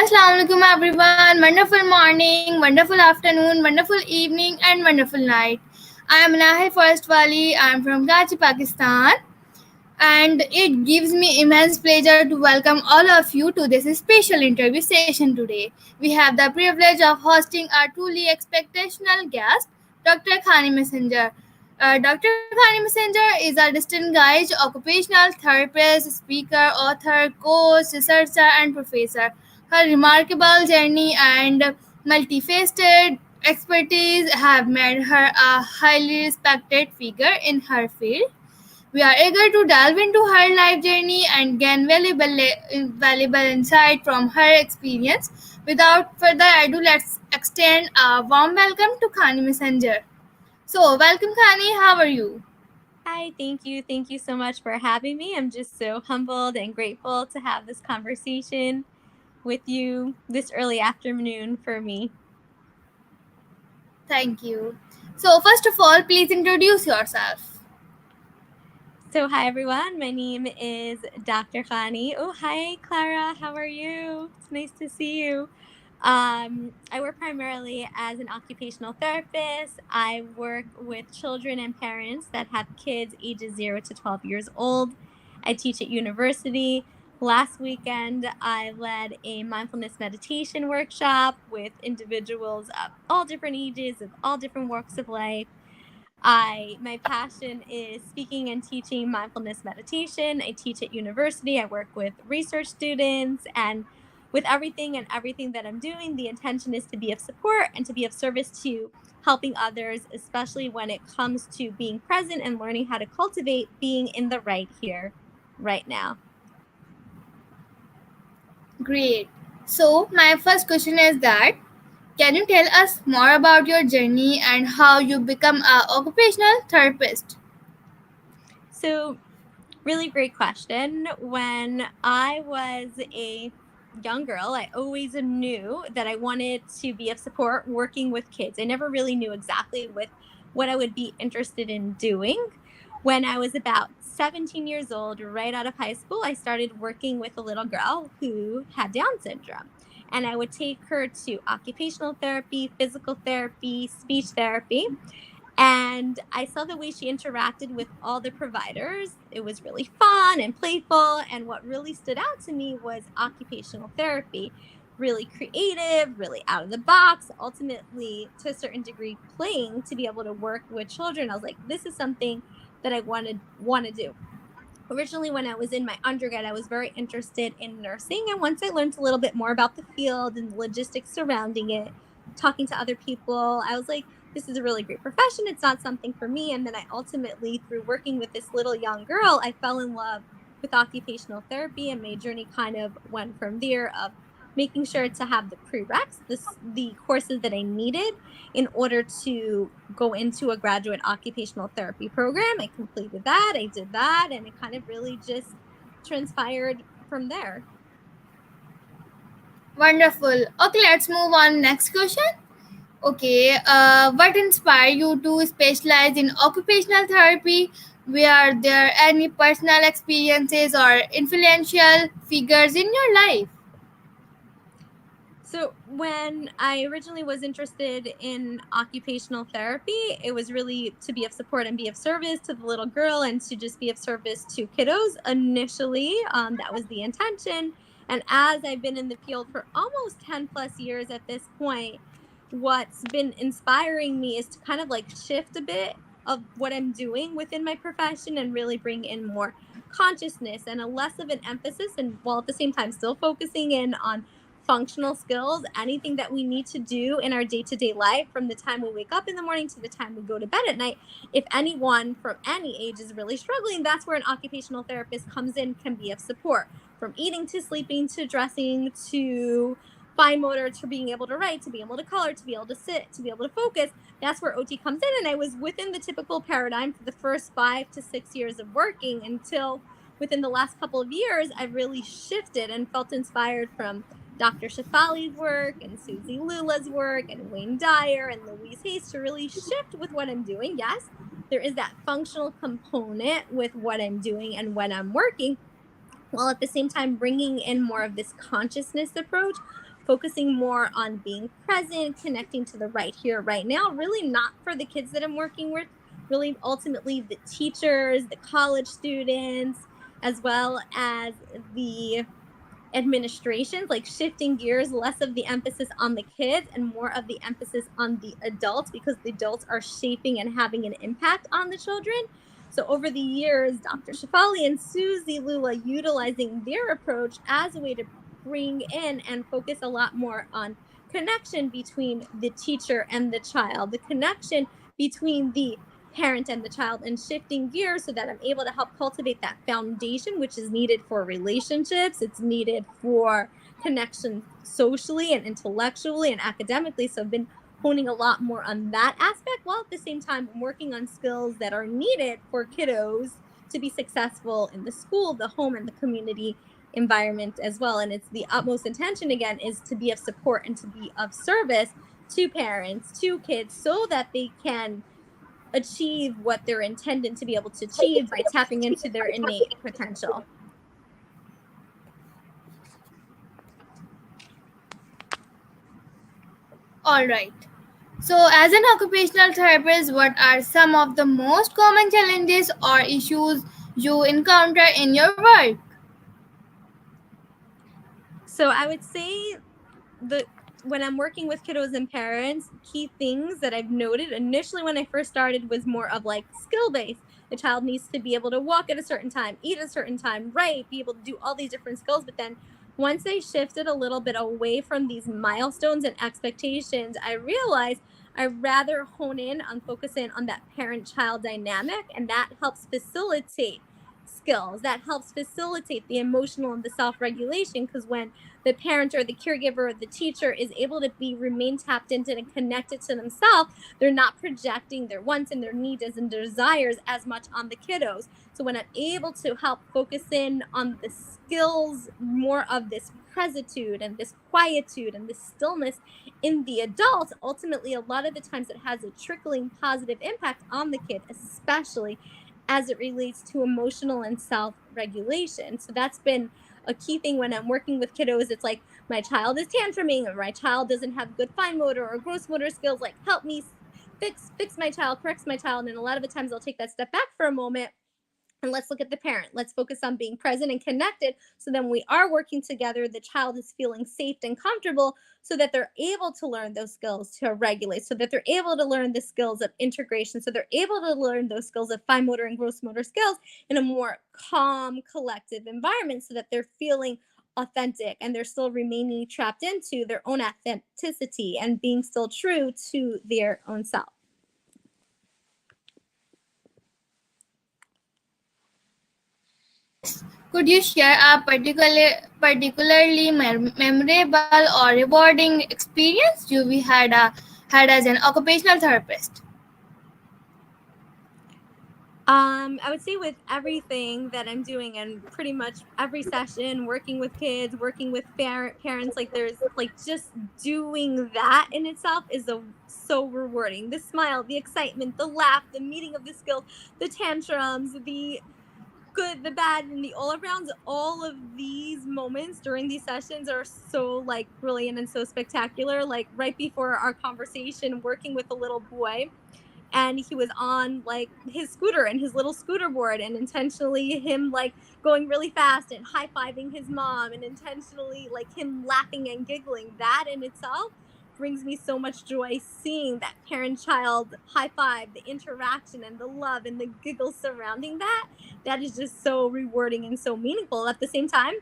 Assalamu alaikum everyone. Wonderful morning, wonderful afternoon, wonderful evening, and wonderful night. I am Nahir First Wali. I am from Karachi, Pakistan, and it gives me immense pleasure to welcome all of you to this special interview session today. We have the privilege of hosting our truly expectational guest, Dr. Chanie Messenger. Dr. Chanie Messenger is a distinct guide, occupational therapist, speaker, author, coach, researcher, and professor. Her remarkable journey and multifaceted expertise have made her a highly respected figure in her field. We are eager to delve into her life journey and gain valuable insight from her experience. Without further ado, let's extend a warm welcome to Khani Messenger. So, welcome Khani, how are you? Hi, thank you. Thank you so much for having me. I'm just so humbled and grateful to have this conversation with you this early afternoon for me. Thank you. So, first of all, please introduce yourself. So, hi everyone. My name is Dr. Khani. Oh, hi Clara. How are you? It's nice to see you. I work primarily as an occupational therapist. I work with children and parents that have kids ages 0 to 12 years old. I teach at university. Last weekend, I led a mindfulness meditation workshop with individuals of all different ages, of all different walks of life. My passion is speaking and teaching mindfulness meditation. I teach at university. I work with research students, and with everything that I'm doing, the intention is to be of support and to be of service to helping others, especially when it comes to being present and learning how to cultivate being in the right here, right now. Great. So, my first question is that can you tell us more about your journey and how you become a occupational therapist? So, really great question. When I was a young girl, I always knew that I wanted to be of support working with kids. I never really knew exactly what I would be interested in doing. When I was about 17 years old, right out of high school, I started working with a little girl who had Down syndrome. And I would take her to occupational therapy, physical therapy, speech therapy. And I saw the way she interacted with all the providers. It was really fun and playful. And what really stood out to me was occupational therapy. Really creative, really out of the box, ultimately, to a certain degree, playing to be able to work with children. I was like, this is something that I want to do. Originally, when I was in my undergrad, I was very interested in nursing. And once I learned a little bit more about the field and the logistics surrounding it, talking to other people, I was like, this is a really great profession. It's not something for me. And then I ultimately, through working with this little young girl, I fell in love with occupational therapy, and my journey kind of went from there of making sure to have the prereqs, the courses that I needed in order to go into a graduate occupational therapy program. I completed that, I did that, and it kind of really just transpired from there. Wonderful. Okay, let's move on. Next question. Okay, what inspired you to specialize in occupational therapy? Were there any personal experiences or influential figures in your life? So, when I originally was interested in occupational therapy, it was really to be of support and be of service to the little girl and to just be of service to kiddos initially. That was the intention. And as I've been in the field for almost 10 plus years at this point, what's been inspiring me is to kind of like shift a bit of what I'm doing within my profession and really bring in more consciousness and a less of an emphasis, and while at the same time still focusing in on functional skills, anything that we need to do in our day to day life from the time we wake up in the morning to the time we go to bed at night. If anyone from any age is really struggling, that's where an occupational therapist comes in, can be of support, from eating to sleeping to dressing to fine motor to being able to write, to be able to color, to be able to sit, to be able to focus. That's where OT comes in. And I was within the typical paradigm for the first 5 to 6 years of working until within the last couple of years, I've really shifted and felt inspired from Dr. Shafali's work and Susie Lula's work and Wayne Dyer and Louise Hayes to really shift with what I'm doing. Yes, there is that functional component with what I'm doing and when I'm working, while at the same time bringing in more of this consciousness approach focusing more on being present, connecting to the right here, right now, really not for the kids that I'm working with, really ultimately the teachers, the college students, as well as the administrations, like shifting gears, less of the emphasis on the kids and more of the emphasis on the adults, because the adults are shaping and having an impact on the children. So over the years, Dr. Shafali and Susie Lula utilizing their approach as a way to bring in and focus a lot more on connection between the teacher and the child, the connection between the parent and the child, and shifting gears so that I'm able to help cultivate that foundation, which is needed for relationships. It's needed for connection socially and intellectually and academically. So I've been honing a lot more on that aspect, while at the same time I'm working on skills that are needed for kiddos to be successful in the school, the home, and the community environment as well. And it's the utmost intention, again, is to be of support and to be of service to parents, to kids, so that they can achieve what they're intended to be able to achieve by tapping into their innate potential. All right. So, as an occupational therapist, what are some of the most common challenges or issues you encounter in your work? So I would say the when I'm working with kiddos and parents, key things that I've noted initially when I first started was more of like skill based. The child needs to be able to walk at a certain time, eat at a certain time, write, be able to do all these different skills. But then once I shifted a little bit away from these milestones and expectations, I realized I'd rather hone in on focusing on that parent child dynamic, and that helps facilitate skills, that helps facilitate the emotional and the self regulation. Because when the parent or the caregiver or the teacher is able to be remain tapped into and connected to themselves, they're not projecting their wants and their needs and their desires as much on the kiddos. So when I'm able to help focus in on the skills, more of this presitude and this quietude and this stillness in the adult, ultimately a lot of the times it has a trickling positive impact on the kid, especially as it relates to emotional and self regulation. So that's been a key thing when I'm working with kiddos. It's like my child is tantruming, or my child doesn't have good fine motor or gross motor skills. Like, help me fix my child, corrects my child. And a lot of the times I'll take that step back for a moment and let's look at the parent. Let's focus on being present and connected. So then we are working together. The child is feeling safe and comfortable so that they're able to learn those skills to regulate, so that they're able to learn the skills of integration, so they're able to learn those skills of fine motor and gross motor skills in a more calm, collective environment, so that they're feeling authentic and they're still remaining trapped into their own authenticity and being still true to their own self. Yes. Could you share a particularly memorable or rewarding experience had as an occupational therapist? I would say with everything that I'm doing and pretty much every session, working with kids, working with parents, like there's like just doing that in itself is so rewarding. The smile, the excitement, the laugh, the meeting of the skills, the tantrums, the good, the bad, and the all arounds. All of these moments during these sessions are so like brilliant and so spectacular. Like right before our conversation, working with a little boy, and he was on like his scooter and his little scooter board, and intentionally him like going really fast and high-fiving his mom, and intentionally like him laughing and giggling. That in itself brings me so much joy, seeing that parent child high five, the interaction and the love and the giggles surrounding that. That is just so rewarding and so meaningful. At the same time,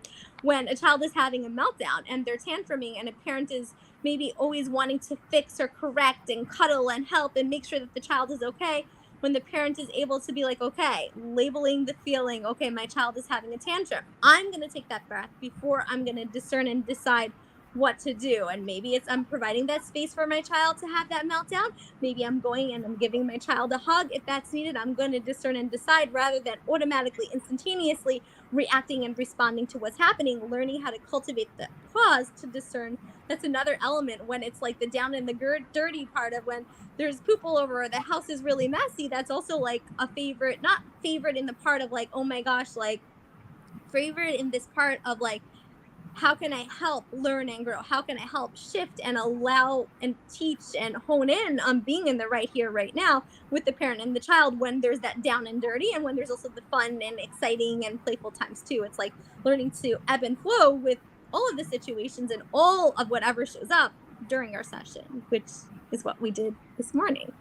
when a child is having a meltdown and they're tantruming, and a parent is maybe always wanting to fix or correct and cuddle and help and make sure that the child is okay, when the parent is able to be like, okay, labeling the feeling, okay, my child is having a tantrum, I'm going to take that breath before I'm going to discern and decide what to do. And maybe it's I'm providing that space for my child to have that meltdown. Maybe I'm going and I'm giving my child a hug if that's needed. I'm going to discern and decide rather than automatically, instantaneously reacting and responding to what's happening. Learning how to cultivate the pause to discern. That's another element when it's like the down in the dirty part of when there's poop all over or the house is really messy. That's also like a favorite, not favorite in the part of like, oh my gosh, like favorite in this part of like how can I help learn and grow? How can I help shift and allow and teach and hone in on being in the right here, right now with the parent and the child when there's that down and dirty and when there's also the fun and exciting and playful times too. It's like learning to ebb and flow with all of the situations and all of whatever shows up during our session, which is what we did this morning.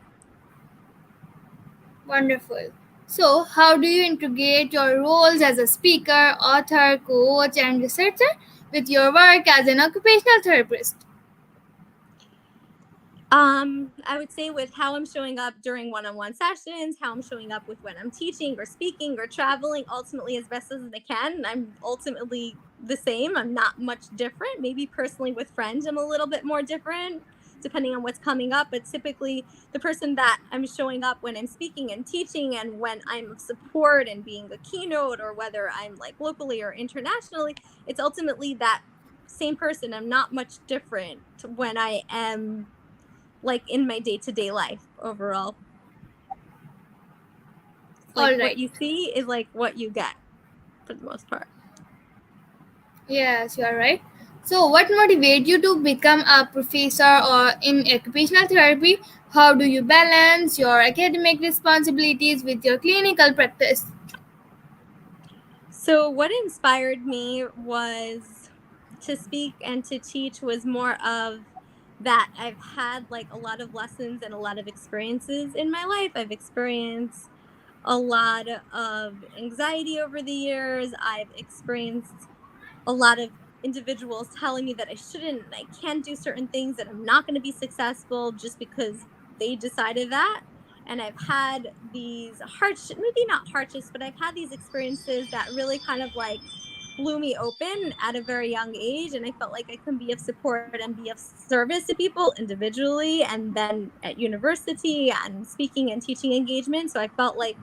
Wonderful. So, how do you integrate your roles as a speaker, author, coach, and researcher with your work as an occupational therapist? I would say with how I'm showing up during one-on-one sessions, how I'm showing up with when I'm teaching or speaking or traveling, ultimately as best as I can. I'm ultimately the same. I'm not much different. Maybe personally with friends, I'm a little bit more different depending on what's coming up. But typically, the person that I'm showing up when I'm speaking and teaching and when I'm of support and being a keynote or whether I'm like locally or internationally, it's ultimately that same person. I'm not much different when I am like in my day-to-day life overall. Like All what right. you see is like what you get for the most part. Yes, you are right. So, what motivates you to become a professor or in occupational therapy? How do you balance your academic responsibilities with your clinical practice? So what inspired me was to speak and to teach was more of that I've had like a lot of lessons and a lot of experiences in my life. I've experienced a lot of anxiety over the years. I've experienced a lot of individuals telling me that I shouldn't and I can't do certain things, that I'm not going to be successful just because they decided that. And I've had these hardship, maybe not hardships, but I've had these experiences that really kind of like blew me open at a very young age. And I felt like I can be of support and be of service to people individually and then at university and speaking and teaching engagement. So I felt like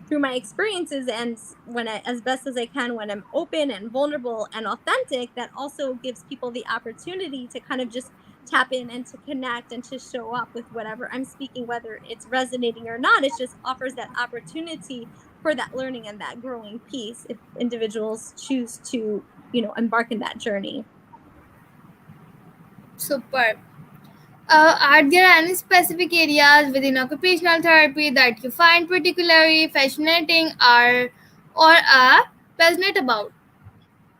through my experiences and when I, as best as I can, when I'm open and vulnerable and authentic, that also gives people the opportunity to kind of just tap in and to connect and to show up with whatever I'm speaking, whether it's resonating or not. It just offers that opportunity for that learning and that growing piece if individuals choose to, embark in that journey. Superb. Are there any specific areas within occupational therapy that you find particularly fascinating or are passionate about?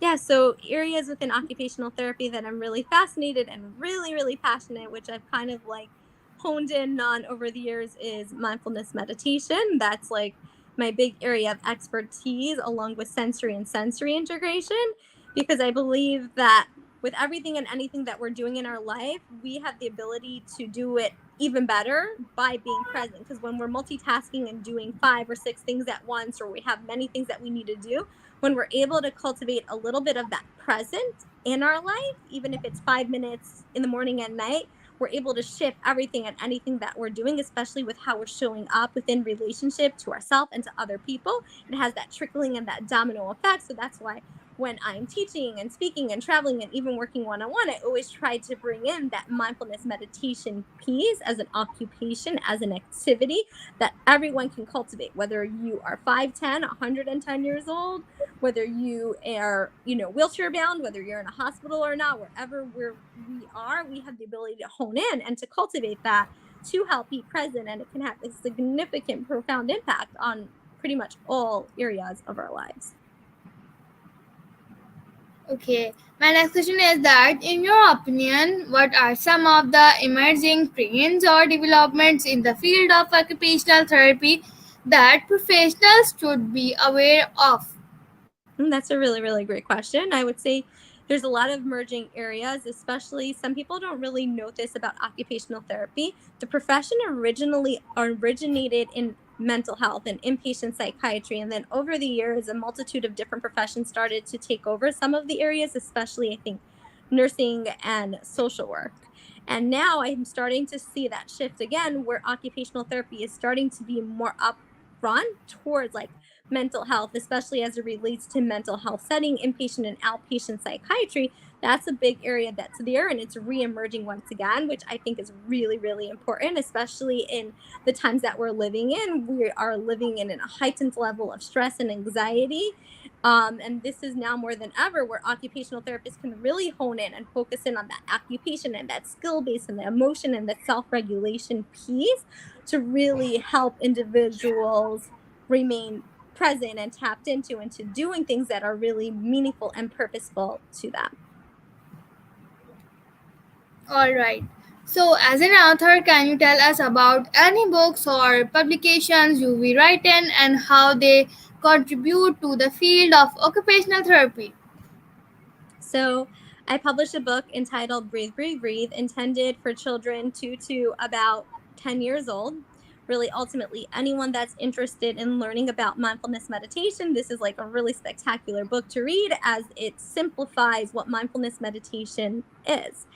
Yeah, so areas within occupational therapy that I'm really fascinated and really, really passionate, which I've kind of like honed in on over the years, is mindfulness meditation. That's like my big area of expertise, along with sensory integration, because I believe that with everything and anything that we're doing in our life, we have the ability to do it even better by being present. Because when we're multitasking and doing five or six things at once, or we have many things that we need to do, when we're able to cultivate a little bit of that present in our life, even if it's 5 minutes in the morning and night, we're able to shift everything and anything that we're doing, especially with how we're showing up within relationship to ourselves and to other people. It has that trickling and that domino effect. So that's why when I'm teaching and speaking and traveling and even working one-on-one, I always try to bring in that mindfulness meditation piece as an occupation, as an activity that everyone can cultivate, whether you are 5, 10, 110 years old, whether you are, wheelchair bound, whether you're in a hospital or not, wherever we are, we have the ability to hone in and to cultivate that to help be present. And it can have a significant, profound impact on pretty much all areas of our lives. Okay, my next question is that, in your opinion, what are some of the emerging trends or developments in the field of occupational therapy that professionals should be aware of? That's a really, really great question. I would say there's a lot of merging areas, especially some people don't really know this about occupational therapy. The profession originally originated in mental health and inpatient psychiatry. And then over the years, a multitude of different professions started to take over some of the areas, especially, I think, nursing and social work. And now I'm starting to see that shift again, where occupational therapy is starting to be more upfront towards like mental health, especially as it relates to mental health setting, inpatient and outpatient psychiatry. That's a big area that's there and it's re-emerging once again, which I think is really, really important, especially in the times that we're living in. We are living in a heightened level of stress and anxiety. And this is now more than ever where occupational therapists can really hone in and focus in on that occupation and that skill base and the emotion and the self-regulation piece to really help individuals remain present and tapped into doing things that are really meaningful and purposeful to them. All right. So, as an author, can you tell us about any books or publications you will write in and how they contribute to the field of occupational therapy? So I published a book entitled Breathe, Breathe, Breathe, intended for children 2 to about 10 years old. Really, ultimately, anyone that's interested in learning about mindfulness meditation, this is like a really spectacular book to read as it simplifies what mindfulness meditation is.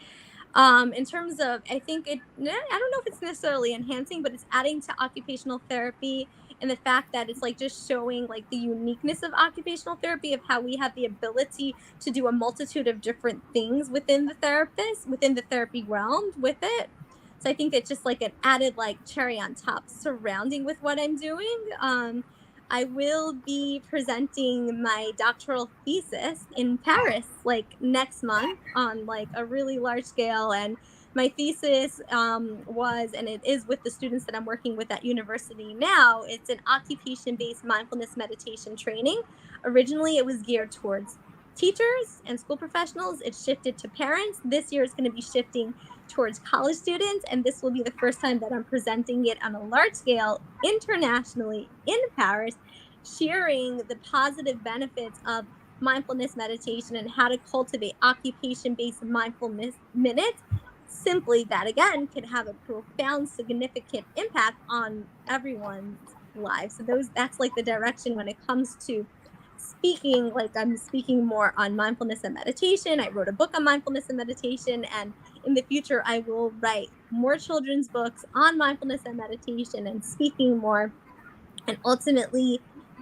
In terms of, I think I don't know if it's necessarily enhancing, but it's adding to occupational therapy, and the fact that it's like just showing like the uniqueness of occupational therapy, of how we have the ability to do a multitude of different things within the therapy realm with it. So I think it's just like an added like cherry on top surrounding with what I'm doing. I will be presenting my doctoral thesis in Paris like next month on like a really large scale. And my thesis was, and it is with the students that I'm working with at university now, it's an occupation based mindfulness meditation training. Originally, it was geared towards teachers and school professionals. It shifted to parents. This year, it's going to be shifting towards college students, and this will be the first time that I'm presenting it on a large scale internationally in Paris, sharing the positive benefits of mindfulness meditation and how to cultivate occupation based mindfulness minutes. Simply, that again can have a profound, significant impact on everyone's lives. So that's like the direction when it comes to speaking. Like, I'm speaking more on mindfulness and meditation. I wrote a book on mindfulness and meditation, and in the future I will write more children's books on mindfulness and meditation and speaking more. And ultimately,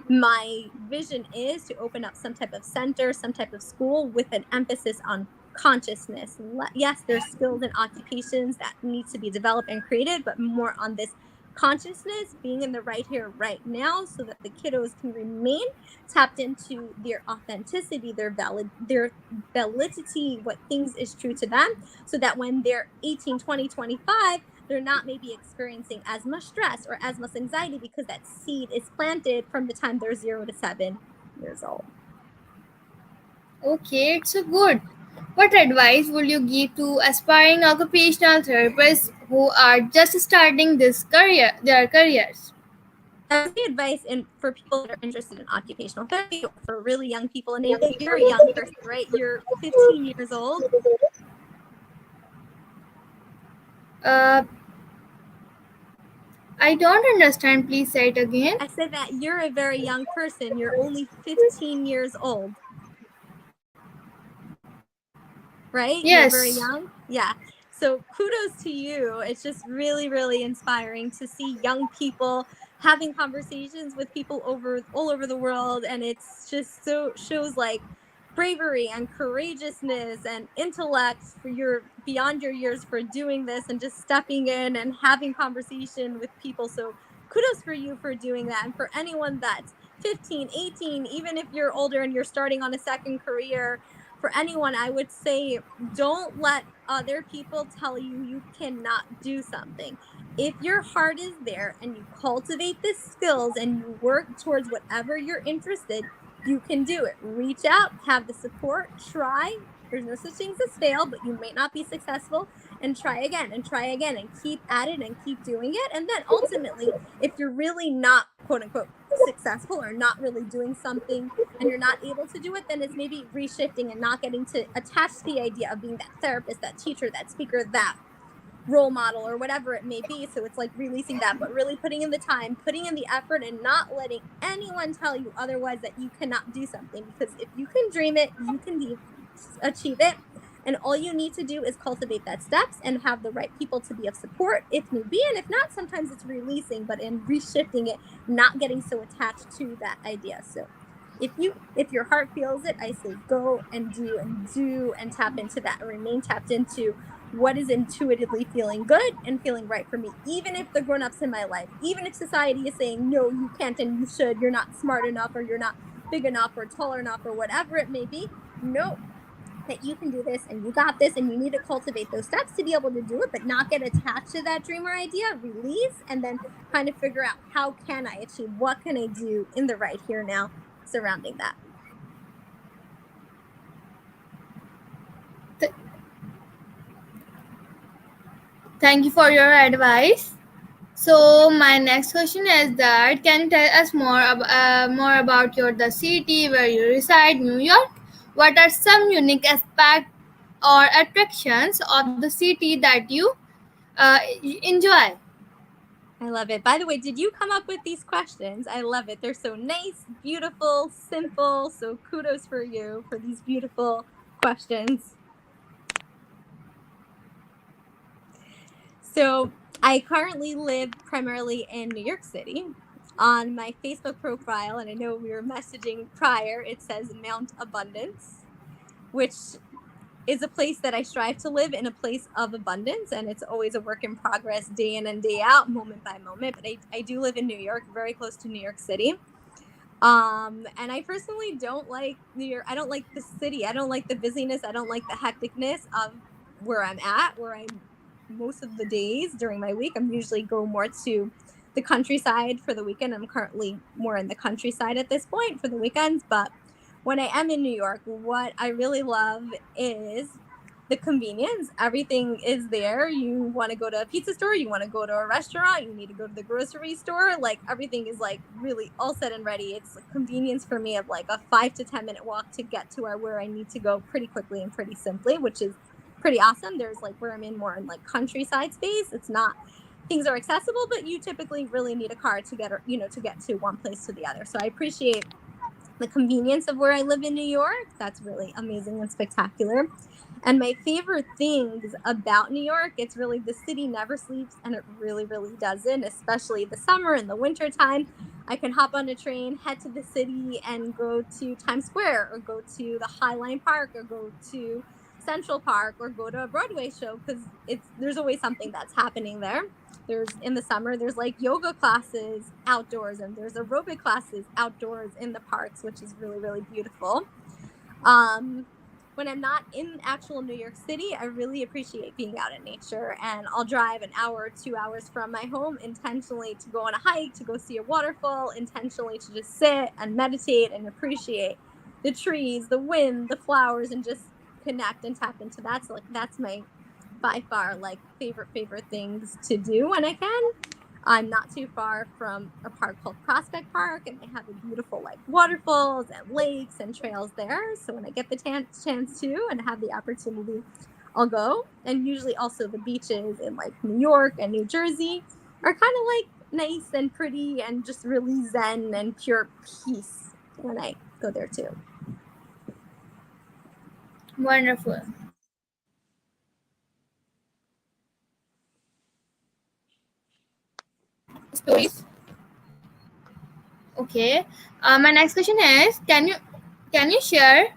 my vision is to open up some type of center, some type of school with an emphasis on consciousness. Yes, there's skills and occupations that need to be developed and created, but more on this consciousness, being in the right here, right now, so that the kiddos can remain tapped into their authenticity, their validity, what things is true to them, so that when they're 18, 20, 25, they're not maybe experiencing as much stress or as much anxiety, because that seed is planted from the time they're 0 to 7 years old. Okay, it's so good. What advice would you give to aspiring occupational therapists who are just starting their careers? I would say advice for people that are interested in occupational therapy, or for really young people. And Naomi, you're a young person, right? You're 15 years old. Uh, I don't understand. Please say it again. I said that you're a very young person. You're only 15 years old, right? You're very Yes. young. Yeah. So kudos to you. It's just really, really inspiring to see young people having conversations with people all over the world. And it's just so shows like bravery and courageousness and intellect for your beyond your years for doing this and just stepping in and having conversation with people. So kudos for you for doing that. And for anyone that's 15, 18, even if you're older and you're starting on a second career, for anyone, I would say don't let other people tell you you cannot do something. If your heart is there and you cultivate the skills and you work towards whatever you're interested, you can do it. Reach out, have the support, try. There's no such things as fail, but you may not be successful, and try again and try again and keep at it and keep doing it. And then ultimately, if you're really not quote unquote successful or not really doing something and you're not able to do it, then it's maybe reshifting and not getting to attach to the idea of being that therapist, that teacher, that speaker, that role model, or whatever it may be. So it's like releasing that, but really putting in the time, putting in the effort, and not letting anyone tell you otherwise that you cannot do something. Because if you can dream it, you can achieve it. And all you need to do is cultivate that steps and have the right people to be of support if need be. And if not, sometimes it's releasing, but in reshifting it, not getting so attached to that idea. So if your heart feels it, I say go and do and tap into that and remain tapped into what is intuitively feeling good and feeling right for me. Even if the grown-ups in my life, even if society is saying no, you can't and you should, you're not smart enough, or you're not big enough or taller enough or whatever it may be. Nope, that you can do this and you got this, and you need to cultivate those steps to be able to do it, but not get attached to that dream or idea. Release, and then kind of figure out, how can I achieve, what can I do in the right here now surrounding that. Th- Thank you for your advice. So my next question is that can you tell us more about the city where you reside, New York? What are some unique aspects or attractions of the city that you enjoy? I love it. By the way, did you come up with these questions? I love it. They're so nice, beautiful, simple. So kudos for you for these beautiful questions. So I currently live primarily in New York City. On my Facebook profile, and I know we were messaging prior, it says Mount Abundance, which is a place that I strive to live in, a place of abundance. And it's always a work in progress, day in and day out, moment by moment. But I do live in New York, very close to New York City. And I personally don't like New York. I don't like the city. I don't like the busyness. I don't like the hecticness of where I'm at, where I'm most of the days during my week. I'm usually go more to the countryside for the weekend. I'm currently more in the countryside at this point for the weekends. But when I am in New York, what I really love is the convenience. Everything is there. You want to go to a pizza store, you want to go to a restaurant, you need to go to the grocery store, like everything is like really all set and ready. It's a convenience for me of like a 5 to 10 minute walk to get to where I need to go pretty quickly and pretty simply, which is pretty awesome. There's like where I'm in more in like countryside space. It's not, things are accessible, but you typically really need a car to get, to get to one place to the other. So I appreciate the convenience of where I live in New York. That's really amazing and spectacular. And my favorite things about New York, it's really the city never sleeps, and it really, really doesn't, especially the summer and the winter time. I can hop on a train, head to the city, and go to Times Square, or go to the Highline Park, or go to Central Park, or go to a Broadway show, because there's always something that's happening there. There's, in the summer, there's like yoga classes outdoors, and there's aerobic classes outdoors in the parks, which is really, really beautiful. When I'm not in actual New York City, I really appreciate being out in nature, and I'll drive an hour or 2 hours from my home intentionally to go on a hike, to go see a waterfall, intentionally to just sit and meditate and appreciate the trees, the wind, the flowers, and just connect and tap into that. So like that's my by far like favorite things to do when I can. I'm not too far from a park called Prospect Park, and they have a beautiful like waterfalls and lakes and trails there. So when I get the chance to and have the opportunity, I'll go. And usually also the beaches in like New York and New Jersey are kind of like nice and pretty and just really zen and pure peace when I go there too. Wonderful. Stories. Okay. My next question is: can you share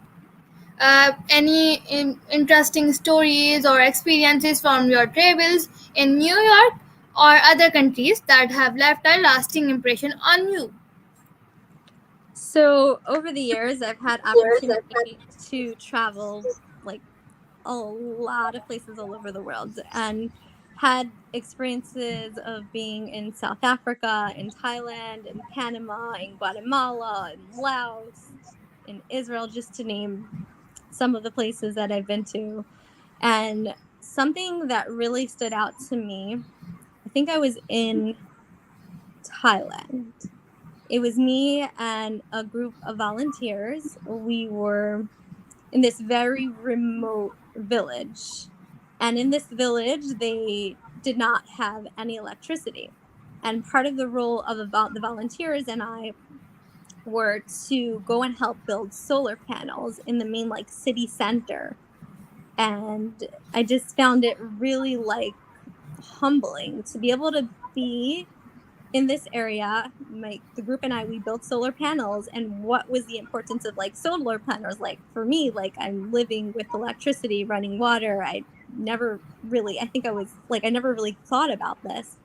any interesting stories or experiences from your travels in New York or other countries that have left a lasting impression on you? So over the years, I've had opportunity to travel like a lot of places all over the world, and had experiences of being in South Africa, in Thailand, in Panama, in Guatemala, in Laos, in Israel, just to name some of the places that I've been to. And something that really stood out to me, I think I was in Thailand. It was me and a group of volunteers. We were in this very remote village. And in this village, they did not have any electricity. And part of the role of the volunteers and I were to go and help build solar panels in the main like city center. And I just found it really like humbling to be able to be in this area. The group and I, we built solar panels. And what was the importance of like solar panels? Like for me, like I'm living with electricity, running water. I never really thought about this.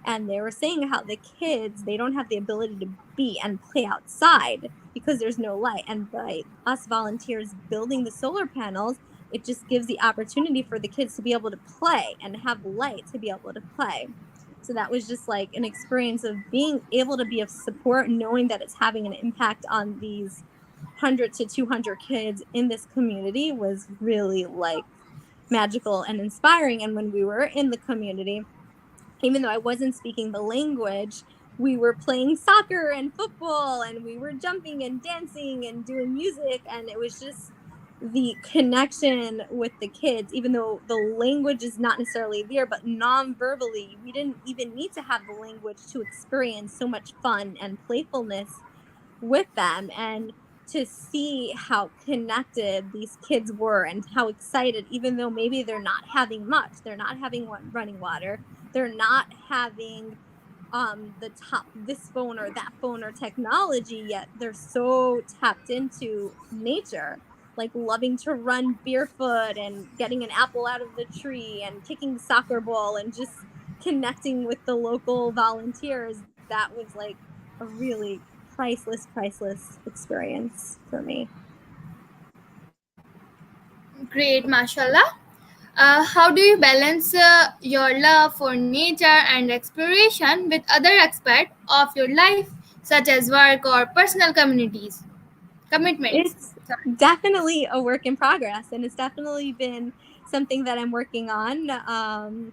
and they were saying how the kids, they don't have the ability to be and play outside because there's no light, and by us volunteers building the solar panels, it just gives the opportunity for the kids to be able to play and have light to be able to play. So that was just like an experience of being able to be of support, knowing that it's having an impact on these 100 to 200 kids in this community was really like magical and inspiring. And when we were in the community, even though I wasn't speaking the language, we were playing soccer and football, and we were jumping and dancing and doing music. And it was just the connection with the kids, even though the language is not necessarily there, but non-verbally, we didn't even need to have the language to experience so much fun and playfulness with them. And to see how connected these kids were and how excited, even though maybe they're not having much, they're not having running water, they're not having the top this phone or that phone or technology, yet they're so tapped into nature, like loving to run barefoot and getting an apple out of the tree and kicking the soccer ball and just connecting with the local volunteers. That was like a really priceless experience for me. Great, mashallah. How do you balance your love for nature and exploration with other aspects of your life, such as work or personal commitments? It's Sorry. definitely a work in progress, and it's definitely been something that I'm working on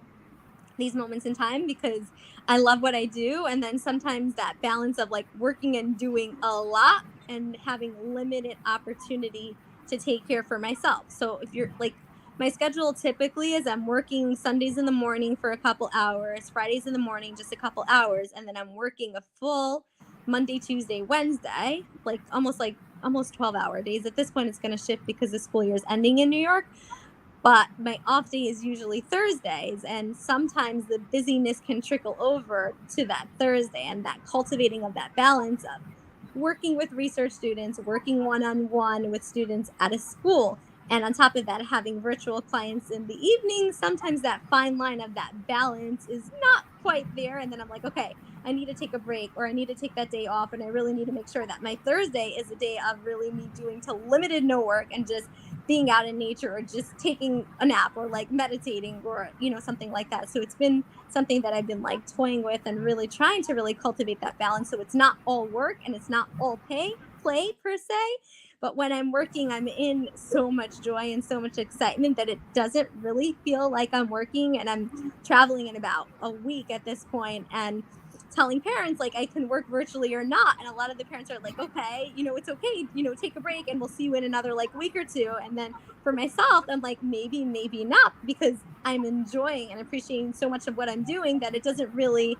these moments in time, because I love what I do. And then sometimes that balance of like working and doing a lot and having limited opportunity to take care for myself. So if you're like, my schedule typically is I'm working Sundays in the morning for a couple hours, Fridays in the morning, just a couple hours. And then I'm working a full Monday, Tuesday, Wednesday, like almost 12-hour days. At this point, it's going to shift because the school year is ending in New York, but my off day is usually Thursdays, and sometimes the busyness can trickle over to that Thursday, and that cultivating of that balance of working with research students, working one-on-one with students at a school, and on top of that having virtual clients in the evening. Sometimes that fine line of that balance is not quite there, and then I'm like, okay, I need to take a break, or I need to take that day off, and I really need to make sure that my Thursday is a day of really me doing to limited no work and just being out in nature, or just taking a nap, or like meditating, or something like that. So it's been something that I've been like toying with and really trying to really cultivate that balance, so it's not all work and it's not all play per se. But when I'm working, I'm in so much joy and so much excitement that it doesn't really feel like I'm working. And I'm traveling in about a week at this point, and telling parents like I can work virtually or not. And a lot of the parents are like, okay, it's okay, take a break and we'll see you in another like week or two. And then for myself, I'm like, maybe not, because I'm enjoying and appreciating so much of what I'm doing that it doesn't really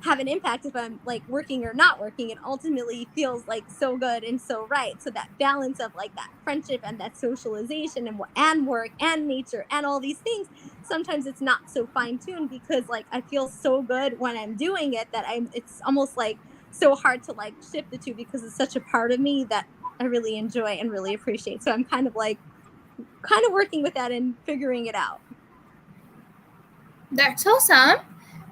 have an impact if I'm like working or not working. It ultimately feels like so good and so right. So that balance of like that friendship and that socialization and work and nature and all these things, sometimes it's not so fine tuned, because like I feel so good when I'm doing it that it's almost like so hard to like shift the two, because it's such a part of me that I really enjoy and really appreciate. So I'm kind of working with that and figuring it out. That's awesome.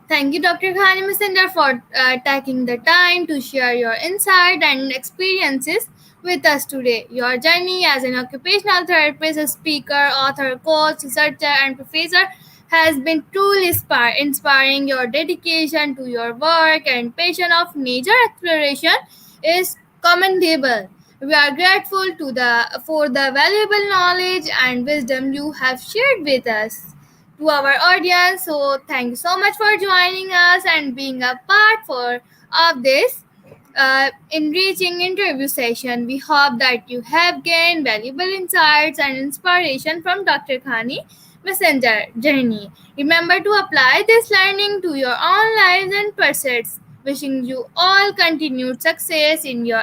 Thank you, Dr. Chanie Messinger, for taking the time to share your insight and experiences with us today. Your journey as an occupational therapist, a speaker, author, coach, researcher, and professor has been truly inspiring. Your dedication to your work and passion of nature exploration is commendable. We are grateful for the valuable knowledge and wisdom you have shared with us to our audience. So thank you so much for joining us and being a part of this enriching interview session. We hope that you have gained valuable insights and inspiration from Dr. Khani Messenger journey. Remember to apply this learning to your own lives and pursuits. Wishing you all continued success in your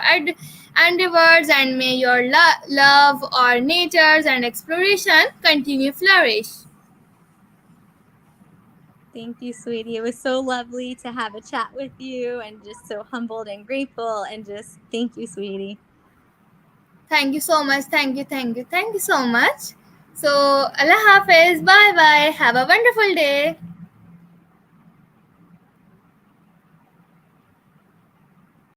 endeavors, and may your love or natures and exploration continue flourish. Thank you, sweetie. It was so lovely to have a chat with you, and just so humbled and grateful, and just thank you, sweetie. Thank you so much. Thank you so much. So, Allah Hafiz. Bye bye. Have a wonderful day.